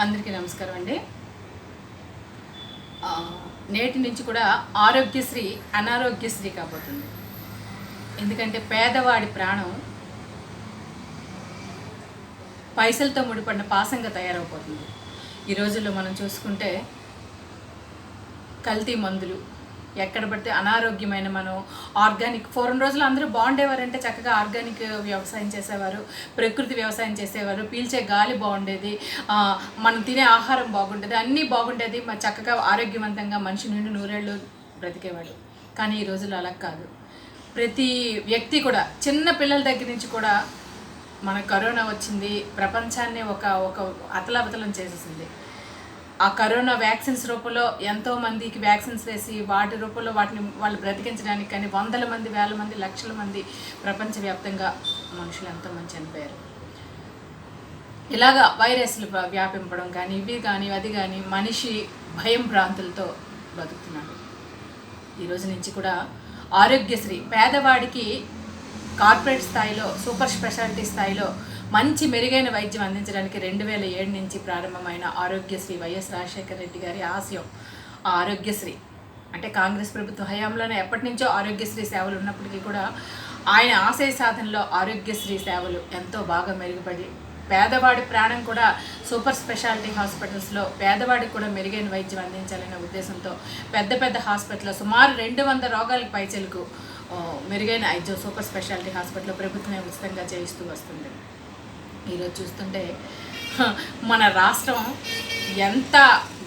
అందరికీ నమస్కారం అండి. నేటి నుంచి కూడా ఆరోగ్యశ్రీ అనారోగ్యశ్రీ కాబోతుంది. ఎందుకంటే పేదవాడి ప్రాణం పైసలతో ముడిపడిన పాసంగా తయారైపోతుంది. ఈ రోజుల్లో మనం చూసుకుంటే కల్తీ మందులు ఎక్కడ పడితే అనారోగ్యమైన మనం ఆర్గానిక్ పూర్వం రోజులు అందరూ బాగుండేవారంటే చక్కగా ఆర్గానిక్ వ్యవసాయం చేసేవారు, ప్రకృతి వ్యవసాయం చేసేవారు, పీల్చే గాలి బాగుండేది, మనం తినే ఆహారం బాగుండేది, అన్నీ బాగుండేది, చక్కగా ఆరోగ్యవంతంగా మనిషి నుండి నూరేళ్ళు బ్రతికేవాడు. కానీ ఈ రోజుల్లో అలా కాదు. ప్రతి వ్యక్తి కూడా చిన్న పిల్లల దగ్గర నుంచి కూడా మన కరోనా వచ్చింది, ప్రపంచాన్ని ఒక ఒక అతలాబతలం చేసేసింది. ఆ కరోనా వ్యాక్సిన్స్ రూపంలో ఎంతోమందికి వ్యాక్సిన్స్ వేసి వాటి రూపంలో వాటిని వాళ్ళు బ్రతికించడానికి కానీ వందల మంది, వేల మంది, లక్షల మంది ప్రపంచవ్యాప్తంగా మనుషులు ఎంతోమంది చనిపోయారు. ఇలాగా వైరస్లు వ్యాపింపడం కానీ ఇవి కానీ అది కానీ మనిషి భయం భ్రాంతులతో బతుకుతున్నాడు. ఈరోజు నుంచి కూడా ఆరోగ్యశ్రీ పేదవాడికి కార్పొరేట్ స్థాయిలో, సూపర్ స్పెషాలిటీ స్థాయిలో మంచి మెరుగైన వైద్యం అందించడానికి 2007 నుంచి ప్రారంభమైన ఆరోగ్యశ్రీ వైఎస్ రాజశేఖర రెడ్డి గారి ఆశయం. ఆ ఆరోగ్యశ్రీ అంటే కాంగ్రెస్ ప్రభుత్వ హయాంలోనే ఎప్పటి నుంచో ఆరోగ్యశ్రీ సేవలు ఉన్నప్పటికీ కూడా ఆయన ఆశయ సాధనలో ఆరోగ్యశ్రీ సేవలు ఎంతో బాగా మెరుగుపడి పేదవాడి ప్రాణం కూడా సూపర్ స్పెషాలిటీ హాస్పిటల్స్లో పేదవాడికి కూడా మెరుగైన వైద్యం అందించాలనే ఉద్దేశంతో పెద్ద పెద్ద హాస్పిటల్లో సుమారు 200 రోగాలకు పైచలకు మెరుగైన సూపర్ స్పెషాలిటీ హాస్పిటల్లో ప్రభుత్వమే ఉచితంగా చేయిస్తూ వస్తుంది. ఈరోజు చూస్తుంటే మన రాష్ట్రం ఎంత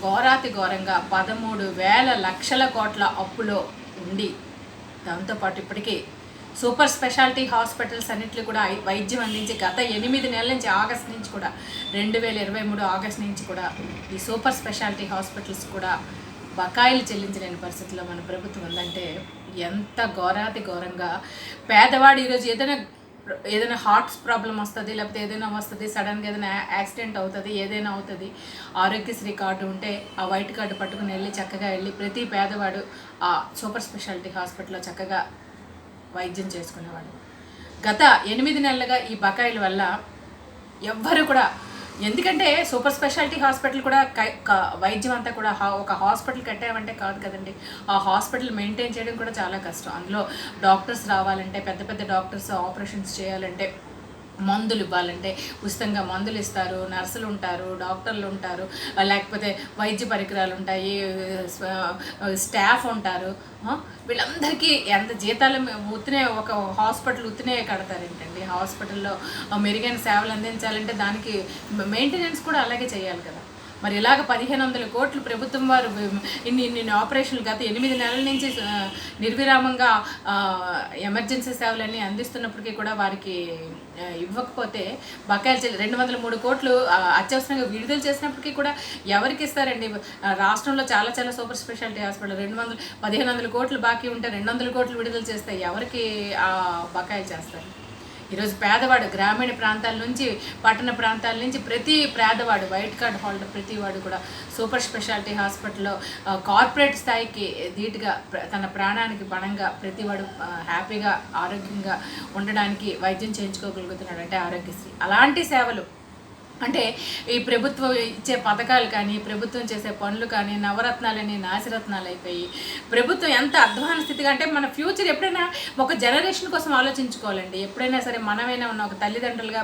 ఘోరాతి ఘోరంగా 13,000 లక్షల కోట్ల అప్పులో ఉండి దాంతోపాటు ఇప్పటికీ సూపర్ స్పెషాలిటీ హాస్పిటల్స్ అన్నింటిలో కూడా వైద్యం అందించి గత 8 నెలల నుంచి ఆగస్టు నుంచి కూడా 2023 ఆగస్టు నుంచి కూడా ఈ సూపర్ స్పెషాలిటీ హాస్పిటల్స్ కూడా బకాయిలు చెల్లించలేని పరిస్థితిలో మన ప్రభుత్వం ఉందంటే ఎంత ఘోరాతి ఘోరంగా పేదవాడు ఈరోజు ఏదైనా హార్ట్ ప్రాబ్లం వస్తుంది, లేకపోతే ఏదైనా వస్తుంది, సడన్గా ఏదైనా యాక్సిడెంట్ అవుతుంది, ఏదైనా అవుతుంది, ఆరోగ్యశ్రీ కార్డు ఉంటే ఆ వైట్ కార్డు పట్టుకుని వెళ్ళి చక్కగా వెళ్ళి ప్రతి పేదవాడు ఆ సూపర్ స్పెషాలిటీ హాస్పిటల్లో చక్కగా వైద్యం చేసుకునేవాడు. గత 8 నెలలుగా ఈ బకాయిల వల్ల ఎవ్వరు కూడా, ఎందుకంటే సూపర్ స్పెషాలిటీ హాస్పిటల్ కూడా వైద్యం అంతా కూడా ఒక హాస్పిటల్ కట్టామంటే కాదు కదండి, ఆ హాస్పిటల్ మెయింటైన్ చేయడం కూడా చాలా కష్టం. అందులో డాక్టర్స్ రావాలంటే, పెద్ద పెద్ద డాక్టర్స్ ఆపరేషన్స్ చేయాలంటే, మందులు ఇవ్వాలంటే ఉచితంగా మందులు ఇస్తారు, నర్సులు ఉంటారు, డాక్టర్లు ఉంటారు, లేకపోతే వైద్య పరికరాలు ఉంటాయి, స్టాఫ్ ఉంటారు. వీళ్ళందరికీ ఎంత జీతాలు ఉత్తినే ఒక హాస్పిటల్ ఉత్తినే కడతారేంటండి? హాస్పిటల్లో మెరుగైన సేవలు అందించాలంటే దానికి మెయింటెనెన్స్ కూడా అలాగే చేయాలి కదా. మరి ఇలాగ 1,500 కోట్లు ప్రభుత్వం వారు ఇన్ని ఆపరేషన్లు గత 8 నెలల నుంచి నిర్విరామంగా ఎమర్జెన్సీ సేవలన్నీ అందిస్తున్నప్పటికీ కూడా వారికి ఇవ్వకపోతే బకాయిలు 203 కోట్లు అత్యవసరంగా విడుదల చేసినప్పటికీ కూడా ఎవరికి ఇస్తారండి? రాష్ట్రంలో చాలా చాలా సూపర్ స్పెషాలిటీ హాస్పిటల్ 1,500 కోట్లు బాకీ ఉంటే 200 కోట్లు విడుదల చేస్తే ఎవరికి ఆ బకాయిలు చేస్తారు? ఈరోజు పేదవాడు గ్రామీణ ప్రాంతాల నుంచి, పట్టణ ప్రాంతాల నుంచి ప్రతి పేదవాడు, వైట్ కార్డ్ హోల్డర్ ప్రతి వాడు కూడా సూపర్ స్పెషాలిటీ హాస్పిటల్లో కార్పొరేట్ స్థాయికి ధీటుగా తన ప్రాణానికి పణంగా ప్రతివాడు హ్యాపీగా ఆరోగ్యంగా ఉండడానికి వైద్యం చేయించుకోగలుగుతున్నాడు అంటే ఆరోగ్యశ్రీ. అలాంటి సేవలు అంటే ఈ ప్రభుత్వం ఇచ్చే పథకాలు కానీ, ప్రభుత్వం చేసే పనులు కానీ నవరత్నాలని నాసిరత్నాలు అయిపోయి ప్రభుత్వం ఎంత అధ్వాన స్థితిగా, అంటే మన ఫ్యూచర్ ఎప్పుడైనా ఒక జనరేషన్ కోసం ఆలోచించుకోవాలండి. ఎప్పుడైనా సరే మనమైనా ఉన్న ఒక తల్లిదండ్రులుగా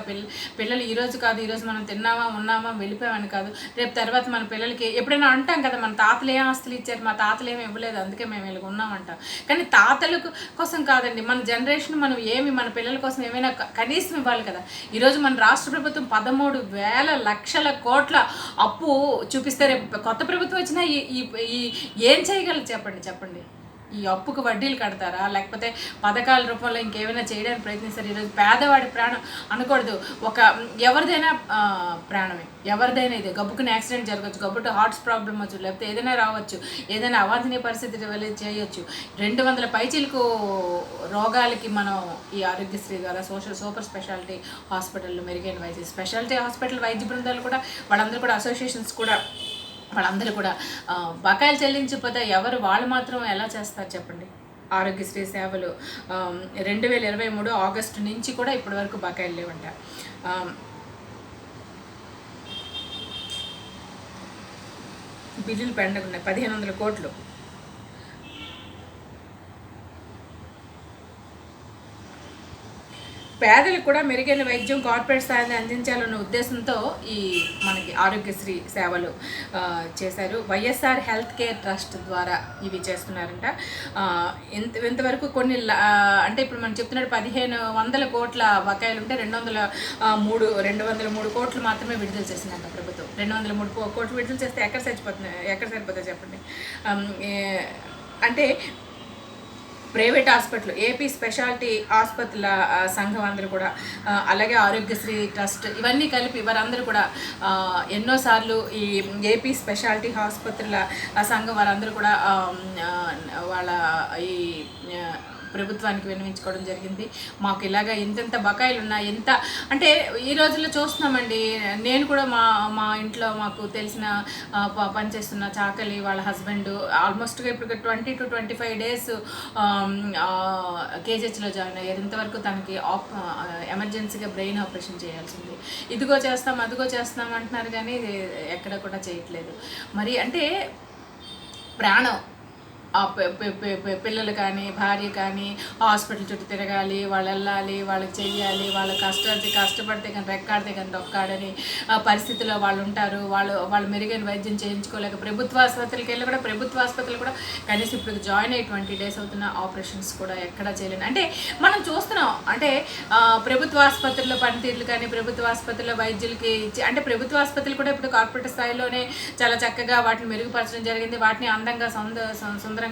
పిల్లలు ఈరోజు కాదు, ఈరోజు మనం తిన్నామా ఉన్నామా వెళ్ళిపోయామని కాదు, రేపు తర్వాత మన పిల్లలకి ఎప్పుడైనా అంటాం కదా, మన తాతలు ఏం ఆస్తులు ఇచ్చారు, మా తాతలు ఏమి ఇవ్వలేదు, అందుకే మేము ఇలా ఉన్నామంటాం. కానీ తాతల కోసం కాదండి, మన జనరేషన్ మనం మన పిల్లల కోసం ఏమైనా కనీసం ఇవ్వాలి కదా. ఈరోజు మన రాష్ట్ర ప్రభుత్వం 13,000 లక్షల కోట్ల అప్పు చూపిస్తే రేపు కొత్త ప్రభుత్వం వచ్చినా ఏం చేయగలరు చెప్పండి. ఈ అప్పుకు వడ్డీలు కడతారా, లేకపోతే పథకాల రూపంలో ఇంకేమైనా చేయడానికి ప్రయత్నిస్తారు? ఈరోజు పేదవాడి ప్రాణం అనకూడదు, ఒక ఎవరిదైనా ప్రాణమే, ఎవరిదైనా ఇదే గబ్బుకుని యాక్సిడెంట్ జరగచ్చు, గబ్బుకు హార్ట్స్ ప్రాబ్లం వచ్చు, లేకపోతే ఏదైనా రావచ్చు, ఏదైనా అవాంఛనీయ పరిస్థితి వెళ్ళి చేయొచ్చు. 200 పైచీలకు రోగాలకి మనం ఈ ఆరోగ్యశ్రీ ద్వారా సూపర్ స్పెషాలిటీ హాస్పిటల్లో మెరుగైన వైద్య స్పెషాలిటీ హాస్పిటల్ వైద్య బృందాలు కూడా వాళ్ళందరూ కూడా అసోసియేషన్స్ కూడా వాళ్ళందరూ కూడా బకాయిలు చెల్లించకపోతే వాళ్ళు మాత్రం ఎలా చేస్తారు చెప్పండి? ఆరోగ్యశ్రీ సేవలు 2023 ఆగస్టు నుంచి కూడా ఇప్పటి వరకు బకాయిలు లేవంట. బిల్లులు పెండకున్నాయి 1500 కోట్లు. పేదలకు కూడా మెరుగైన వైద్యం కార్పొరేట్ స్థాయిని అందించాలన్న ఉద్దేశంతో ఈ మనకి ఆరోగ్యశ్రీ సేవలు చేశారు. వైఎస్ఆర్ హెల్త్ కేర్ ట్రస్ట్ ద్వారా ఇవి చేస్తున్నారంట. ఇంతవరకు కొన్ని అంటే ఇప్పుడు మనం చెప్తున్నట్టు 1500 కోట్ల బకాయిలు ఉంటే 203 కోట్లు మాత్రమే విడుదల చేసిందంట ప్రభుత్వం. 203 కోట్లు విడుదల చేస్తే ఎక్కడ సరిపోతాయి చెప్పండి. అంటే ప్రైవేట్ హాస్పిటల్, ఏపీ స్పెషాలిటీ ఆసుపత్రుల సంఘం అందరూ కూడా, అలాగే ఆరోగ్యశ్రీ ట్రస్ట్, ఇవన్నీ కలిపి వారందరూ కూడా ఎన్నోసార్లు ఈ ఏపీ స్పెషాలిటీ ఆసుపత్రుల సంఘం వారందరూ కూడా వాళ్ళ ఈ ప్రభుత్వానికి విన్నవించుకోవడం జరిగింది. మాకు ఇలాగ ఎంతెంత బకాయిలు ఉన్నాయి, ఎంత అంటే ఈ రోజుల్లో చూస్తున్నామండి. నేను కూడా మా ఇంట్లో మాకు తెలిసిన పనిచేస్తున్న చాకలి వాళ్ళ హస్బెండ్ ఆల్మోస్ట్గా ఇప్పుడు 20 to 25 days కేజీహెచ్లో జాయిన్ అయ్యారు. ఇంతవరకు తనకి ఎమర్జెన్సీగా బ్రెయిన్ ఆపరేషన్ చేయాల్సింది. ఇదిగో చేస్తాం అదిగో చేస్తాం అంటున్నారు కానీ ఎక్కడ కూడా చేయట్లేదు. మరి అంటే ప్రాణం పిల్లలు కానీ భార్య కానీ హాస్పిటల్ చుట్టూ తిరగాలి, వాళ్ళు వెళ్ళాలి, వాళ్ళకి చెయ్యాలి, వాళ్ళ కష్టపడితే కానీ రెక్కాడితే కానీ దొక్కాడని పరిస్థితిలో వాళ్ళు ఉంటారు. వాళ్ళు మెరుగైన వైద్యం చేయించుకోలేక ప్రభుత్వ ఆసుపత్రికి వెళ్ళి కూడా ప్రభుత్వ ఆసుపత్రులు కూడా కనీసం ఇప్పుడు జాయిన్ అయ్యి 20 days అవుతున్న ఆపరేషన్స్ కూడా ఎక్కడా చేయలేను. అంటే మనం చూస్తున్నాం అంటే ప్రభుత్వ ఆసుపత్రుల్లో పనితీరులు కానీ ప్రభుత్వ ఆసుపత్రుల్లో వైద్యులకి అంటే ప్రభుత్వ ఆసుపత్రులు కూడా ఇప్పుడు కార్పొరేట్ స్థాయిలోనే చాలా చక్కగా వాటిని మెరుగుపరచడం జరిగింది. వాటిని అందంగా సుందరంగా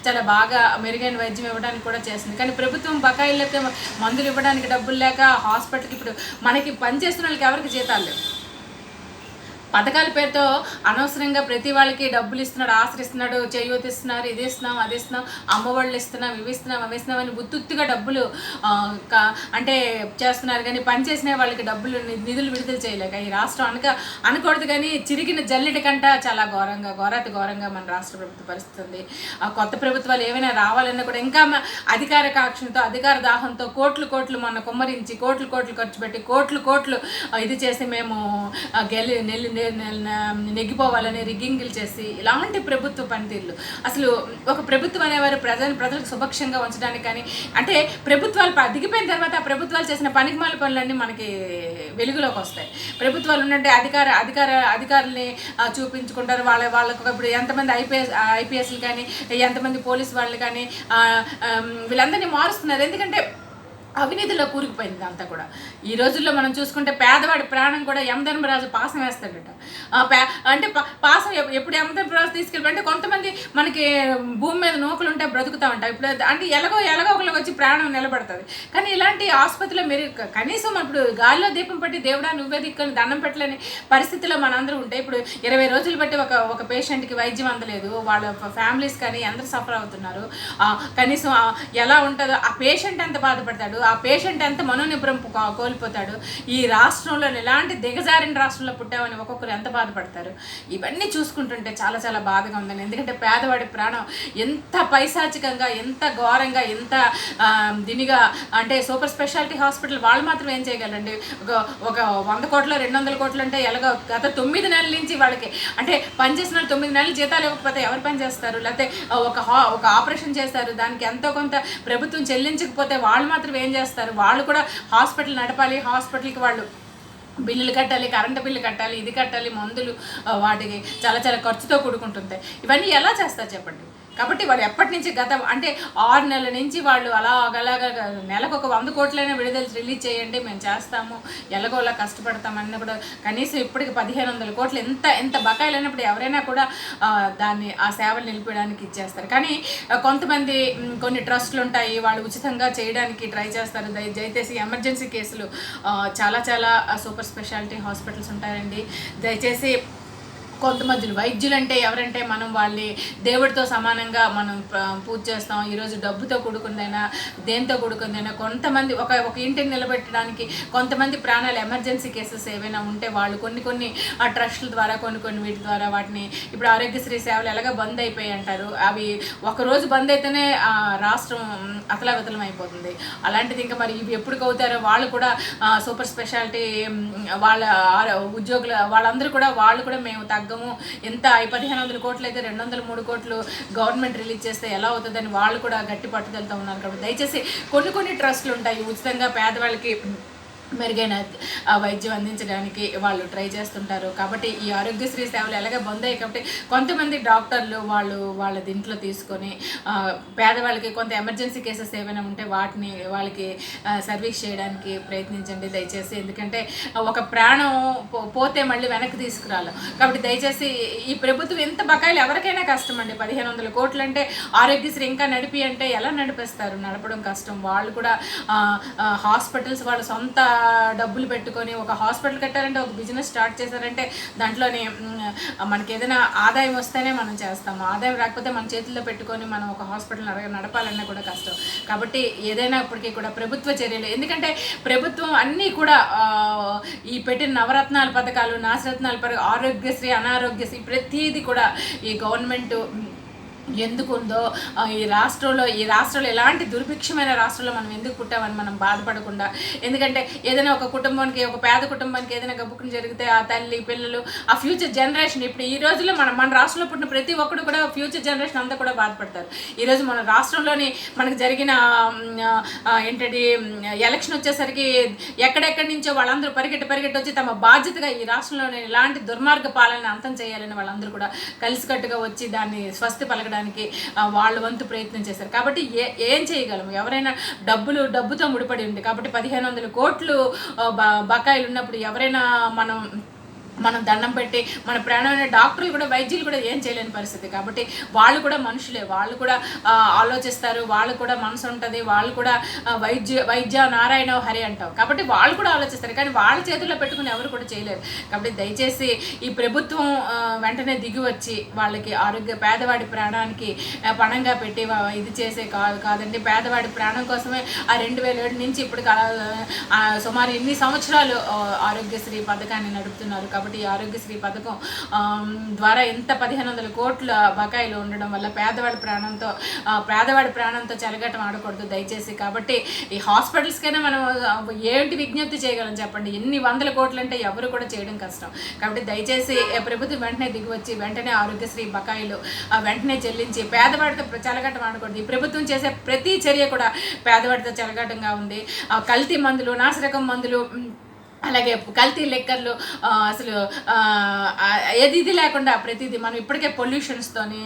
చాలా బాగా మెరుగైన వైద్యం ఇవ్వడానికి కూడా చేస్తుంది. కానీ ప్రభుత్వం బకాయిలతో మందులు ఇవ్వడానికి డబ్బులు లేక హాస్పిటల్కి ఇప్పుడు మనకి పనిచేస్తున్న వాళ్ళకి ఎవరికి జీతాలు లేవు. పథకాల పేరుతో అనవసరంగా ప్రతి వాళ్ళకి డబ్బులు ఇస్తున్నాడు, ఆశ్రయిస్తున్నాడు, చేయూత ఇస్తున్నారు, ఇది ఇస్తున్నాం అది ఇస్తున్నాం, అమ్మఒళ్ళు ఇస్తున్నాం, ఇవి ఇస్తున్నాం అవి ఇస్తున్నాం అని ఉత్తుగా డబ్బులు అంటే చేస్తున్నారు. కానీ పనిచేసిన వాళ్ళకి డబ్బులు నిధులు విడుదల చేయలేక ఈ రాష్ట్రం అనకూడదు కానీ చిరిగిన జల్లెడి కంట చాలా ఘోరంగా మన రాష్ట్ర ప్రభుత్వ పరిస్థితి ఉంది. కొత్త ప్రభుత్వాలు ఏమైనా రావాలన్నా కూడా ఇంకా అధికార కాక్షంతో అధికార దాహంతో కోట్లు మొన్న కుమ్మరించి కోట్లు ఖర్చు పెట్టి కోట్లు ఇది చేసి మేము నెగ్గిపోవాలని రిగ్గింగ్లు చేసి ఇలాంటి ప్రభుత్వ పనితీరులు. అసలు ఒక ప్రభుత్వం అనేవారు ప్రజలకు సుభక్షంగా ఉంచడానికి కానీ అంటే ప్రభుత్వాలు దిగిపోయిన తర్వాత ఆ ప్రభుత్వాలు చేసిన పనికిమాల పనులన్నీ మనకి వెలుగులోకి వస్తాయి. ప్రభుత్వాలు ఉన్నట్టే అధికారుల్ని చూపించుకుంటారు. వాళ్ళకు ఇప్పుడు ఎంతమంది ఐపీఎస్లు కానీ ఎంతమంది పోలీసు వాళ్ళు కానీ వీళ్ళందరినీ మారుస్తున్నారు. ఎందుకంటే అవినీతిలో కూరుకుపోయింది అంతా కూడా. ఈ రోజుల్లో మనం చూసుకుంటే పేదవాడి ప్రాణం కూడా యమధర్మరాజు పాసం వేస్తాడట. అంటే పాసం ఎప్పుడు యమధర్మరాజు తీసుకెళ్ళి కొంతమంది మనకి భూమి మీద నూకలు ఉంటే బ్రతుకుతూ ఉంటాయి. ఇప్పుడు అంటే ఎలాగో ఒకరికి వచ్చి ప్రాణం నిలబడుతుంది. కానీ ఇలాంటి ఆసుపత్రిలో మీరు కనీసం ఇప్పుడు గాలిలో దీపం పెట్టి దేవుడా నువ్వే దిక్కుని దండం పెట్టలేని పరిస్థితిలో మనందరూ ఉంటే ఇప్పుడు 20 రోజులు బట్టి ఒక పేషెంట్కి వైద్యం అందలేదు. వాళ్ళ ఫ్యామిలీస్ కానీ అందరూ సఫర్ అవుతున్నారు. కనీసం ఎలా ఉంటుందో ఆ పేషెంట్ ఎంత బాధపడతాడు, ఆ పేషెంట్ ఎంత మనోనిబ్రం కోల్పోతాడు. ఈ రాష్ట్రంలో ఎలాంటి దిగజారిన రాష్ట్రంలో పుట్టామని ఒక్కొక్కరు ఎంత బాధపడతారు. ఇవన్నీ చూసుకుంటుంటే చాలా చాలా బాధగా ఉందని. ఎందుకంటే పేదవాడి ప్రాణం ఎంత పైశాచికంగా ఎంత ఘోరంగా ఎంత దీనిగా అంటే సూపర్ స్పెషాలిటీ హాస్పిటల్ వాళ్ళు మాత్రం ఏం చేయగలండి. ఒక 100 కోట్లు 200 కోట్లు అంటే ఎలాగో గత 9 నెలల నుంచి వాళ్ళకి అంటే పనిచేసిన వాళ్ళు 9 నెలలు జీతాలు ఇవ్వకపోతే ఎవరు పని చేస్తారు? లేకపోతే ఒక ఆపరేషన్ చేస్తారు, దానికి ఎంతో కొంత ప్రభుత్వం చెల్లించకపోతే వాళ్ళు మాత్రం ఏం చేస్తారు? వాళ్ళు కూడా హాస్పిటల్ నడపాలి, హాస్పిటల్కి వాళ్ళు బిల్లులు కట్టాలి, కరెంటు బిల్లు కట్టాలి, ఇది కట్టాలి, మందులు వాటికి చాలా చాలా ఖర్చుతో కూడుకుంటుంది. ఇవన్నీ ఎలా చేస్తారు చెప్పండి. కాబట్టి వాళ్ళు ఎప్పటి నుంచి అంటే 6 నెలల నుంచి వాళ్ళు అలాగ నెలకు ఒక 100 కోట్లైనా విడుదల రిలీజ్ చేయండి మేము చేస్తాము ఎలాగోలా కష్టపడతామని కూడా కనీసం ఇప్పటికి 1500 కోట్లు ఎంత బకాయిలు అయినప్పుడు ఎవరైనా కూడా దాన్ని ఆ సేవలు నిలిపేయడానికి ఇచ్చేస్తారు. కానీ కొంతమంది కొన్ని ట్రస్టులు ఉంటాయి, వాళ్ళు ఉచితంగా చేయడానికి ట్రై చేస్తారు. దయచేసి ఎమర్జెన్సీ కేసులు చాలా చాలా సూపర్ స్పెషాలిటీ హాస్పిటల్స్ ఉంటాయండి. దయచేసి కొంతమంది వైద్యులు అంటే ఎవరంటే మనం వాళ్ళని దేవుడితో సమానంగా మనం పూజ చేస్తాం. ఈరోజు డబ్బుతో కూడుకుందైనా దేంతో కూడుకుందైనా కొంతమంది ఒక ఇంటిని నిలబెట్టడానికి కొంతమంది ప్రాణాలు ఎమర్జెన్సీ కేసెస్ ఏవైనా ఉంటే వాళ్ళు కొన్ని ట్రస్టుల ద్వారా కొన్ని వీటి ద్వారా వాటిని ఇప్పుడు ఆరోగ్యశ్రీ సేవలు ఎలాగ బంద్ అయిపోయి అంటారు. అవి ఒకరోజు బంద్ అయితేనే రాష్ట్రం అతలావితలం అయిపోతుంది. అలాంటిది ఇంకా మరి ఇవి ఎప్పుడు అవుతారో వాళ్ళు కూడా సూపర్ స్పెషాలిటీ వాళ్ళ ఉద్యోగులు వాళ్ళందరూ కూడా వాళ్ళు కూడా మేము మార్గము ఎంత 1500 కోట్లు అయితే 203 కోట్లు గవర్నమెంట్ రిలీజ్ చేస్తే ఎలా అవుతుందని వాళ్ళు కూడా గట్టి పట్టుదలతో ఉన్నారు. కాబట్టి దయచేసి కొన్ని ట్రస్టులు ఉంటాయి ఉచితంగా పేదవాళ్ళకి మెరుగైన వైద్యం అందించడానికి వాళ్ళు ట్రై చేస్తుంటారు. కాబట్టి ఈ ఆరోగ్యశ్రీ సేవలు ఎలాగ పొందాయి కాబట్టి కొంతమంది డాక్టర్లు వాళ్ళ దీంట్లో తీసుకొని పేదవాళ్ళకి కొంత ఎమర్జెన్సీ కేసెస్ ఏమైనా ఉంటే వాటిని వాళ్ళకి సర్వీస్ చేయడానికి ప్రయత్నించండి దయచేసి. ఎందుకంటే ఒక ప్రాణం పోతే మళ్ళీ వెనక్కి తీసుకురాలి. కాబట్టి దయచేసి ఈ ప్రభుత్వం ఎంత బకాయిలు ఎవరికైనా కష్టం అండి. 1500 కోట్లు అంటే ఆరోగ్యశ్రీ ఇంకా నడిపి అంటే ఎలా నడిపిస్తారు? నడపడం కష్టం. వాళ్ళు కూడా హాస్పిటల్స్ వాళ్ళ సొంత డబ్బులు పెట్టుకొని ఒక హాస్పిటల్ కట్టారంటే ఒక బిజినెస్ స్టార్ట్ చేశారంటే దాంట్లోనే మనకి ఏదైనా ఆదాయం వస్తేనే మనం చేస్తాము. ఆదాయం రాకపోతే మన చేతుల్లో పెట్టుకొని మనం ఒక హాస్పిటల్ నడపాలన్నా కూడా కష్టం. కాబట్టి ఏదైనా ఇప్పటికీ కూడా ప్రభుత్వ చర్యలు, ఎందుకంటే ప్రభుత్వం అన్నీ కూడా ఈ పెట్టిన నవరత్నాల పథకాలు, నాశరత్నాల ఆరోగ్యశ్రీ, అనారోగ్యశ్రీ ప్రతిదీ కూడా ఈ గవర్నమెంట్ ఎందుకుందో ఈ రాష్ట్రంలో ఎలాంటి దుర్భిక్షమైన రాష్ట్రంలో మనం ఎందుకు పుట్టామని మనం బాధపడకుండా, ఎందుకంటే ఏదైనా ఒక కుటుంబానికి, ఒక పేద కుటుంబానికి ఏదైనా గబ్బుకుని జరిగితే ఆ తల్లి పిల్లలు ఆ ఫ్యూచర్ జనరేషన్, ఇప్పుడు ఈ రోజుల్లో మన రాష్ట్రంలో పుట్టిన ప్రతి ఒక్కరు కూడా ఫ్యూచర్ జనరేషన్ అంతా కూడా బాధపడతారు. ఈరోజు మన రాష్ట్రంలోని మనకు జరిగిన ఏంటంటే ఎలక్షన్ వచ్చేసరికి ఎక్కడెక్కడి నుంచో వాళ్ళందరూ పరిగెట్టి వచ్చి తమ బాధ్యతగా ఈ రాష్ట్రంలోని ఇలాంటి దుర్మార్గ పాలన అంతం చేయాలని వాళ్ళందరూ కూడా కలిసికట్టుగా వచ్చి దాన్ని స్వస్తి పలకడానికి వాళ్ళ వంతు ప్రయత్నం చేశారు. కాబట్టి ఏం చేయగలము? ఎవరైనా డబ్బుతో ముడిపడి ఉంది కాబట్టి 1500 కోట్లు బకాయిలు ఉన్నప్పుడు ఎవరైనా మనం దండం పెట్టి మన ప్రాణమైన డాక్టర్లు కూడా, వైద్యులు కూడా ఏం చేయలేని పరిస్థితి. కాబట్టి వాళ్ళు కూడా మనుషులే, వాళ్ళు కూడా ఆలోచిస్తారు, వాళ్ళు కూడా మనసు ఉంటుంది, వాళ్ళు కూడా వైద్య నారాయణ హరి అంటాం. కాబట్టి వాళ్ళు కూడా ఆలోచిస్తారు, కానీ వాళ్ళ చేతుల్లో పెట్టుకుని ఎవరు కూడా చేయలేరు. కాబట్టి దయచేసి ఈ ప్రభుత్వం వెంటనే దిగి వచ్చి వాళ్ళకి పేదవాడి ప్రాణానికి పణంగా పెట్టి ఇది చేసే కాదండి. పేదవాడి ప్రాణం కోసమే ఆ 2007 నుంచి ఇప్పుడు సుమారు ఇన్ని సంవత్సరాలు ఆరోగ్యశ్రీ పథకాన్ని నడుపుతున్నారు. కాబట్టి ఈ ఆరోగ్యశ్రీ పథకం ద్వారా ఎంత 1500 కోట్ల బకాయిలు ఉండడం వల్ల పేదవాడి ప్రాణంతో చెలగటం ఆడకూడదు దయచేసి. కాబట్టి ఈ హాస్పిటల్స్కైనా మనం ఏంటి విజ్ఞప్తి చేయగలం చెప్పండి? ఎన్ని 100 కోట్లు అంటే ఎవరు కూడా చేయడం కష్టం. కాబట్టి దయచేసి ప్రభుత్వం వెంటనే దిగివచ్చి వెంటనే ఆరోగ్యశ్రీ బకాయిలు వెంటనే చెల్లించి పేదవాడితో చెలగటం ఆడకూడదు. ఈ ప్రభుత్వం చేసే ప్రతి చర్య కూడా పేదవాడితో చెలగటంగా ఉంది. కల్తీ మందులు, నాసిరకం మందులు, అలాగే కల్తీ లెక్కర్లు, అసలు ఏది లేకుండా ప్రతిదీ మనం ఇప్పటికే పొల్యూషన్స్తోని,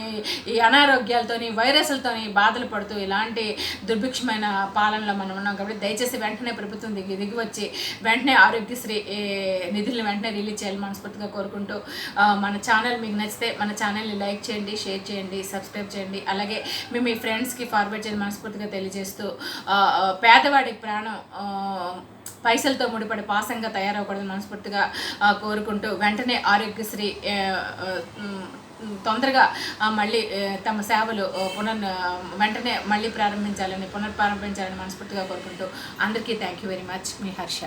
ఈ అనారోగ్యాలతోని, వైరస్లతోని బాధలు పడుతూ ఇలాంటి దుర్భిక్షమైన పాలనలో మనం ఉన్నాం. కాబట్టి దయచేసి వెంటనే ప్రభుత్వం దిగి వచ్చి వెంటనే ఆరోగ్యశ్రీ నిధులను వెంటనే రిలీజ్ చేయాలి మనస్ఫూర్తిగా కోరుకుంటూ, మన ఛానల్ మీకు నచ్చితే మన ఛానల్ని లైక్ చేయండి, షేర్ చేయండి, సబ్స్క్రైబ్ చేయండి. అలాగే మీ ఫ్రెండ్స్కి ఫార్వర్డ్ చేయండి మనస్ఫూర్తిగా తెలియజేస్తూ, పేదవాడి ప్రాణం పైసలతో ముడిపడి పాసంగా తయారవకూడదని మనస్ఫూర్తిగా కోరుకుంటూ వెంటనే ఆరోగ్యశ్రీ తొందరగా మళ్ళీ తమ సేవలు వెంటనే మళ్ళీ పునర్ప్రారంభించాలని మనస్ఫూర్తిగా కోరుకుంటూ అందరికీ thank you very much. Me Harsha.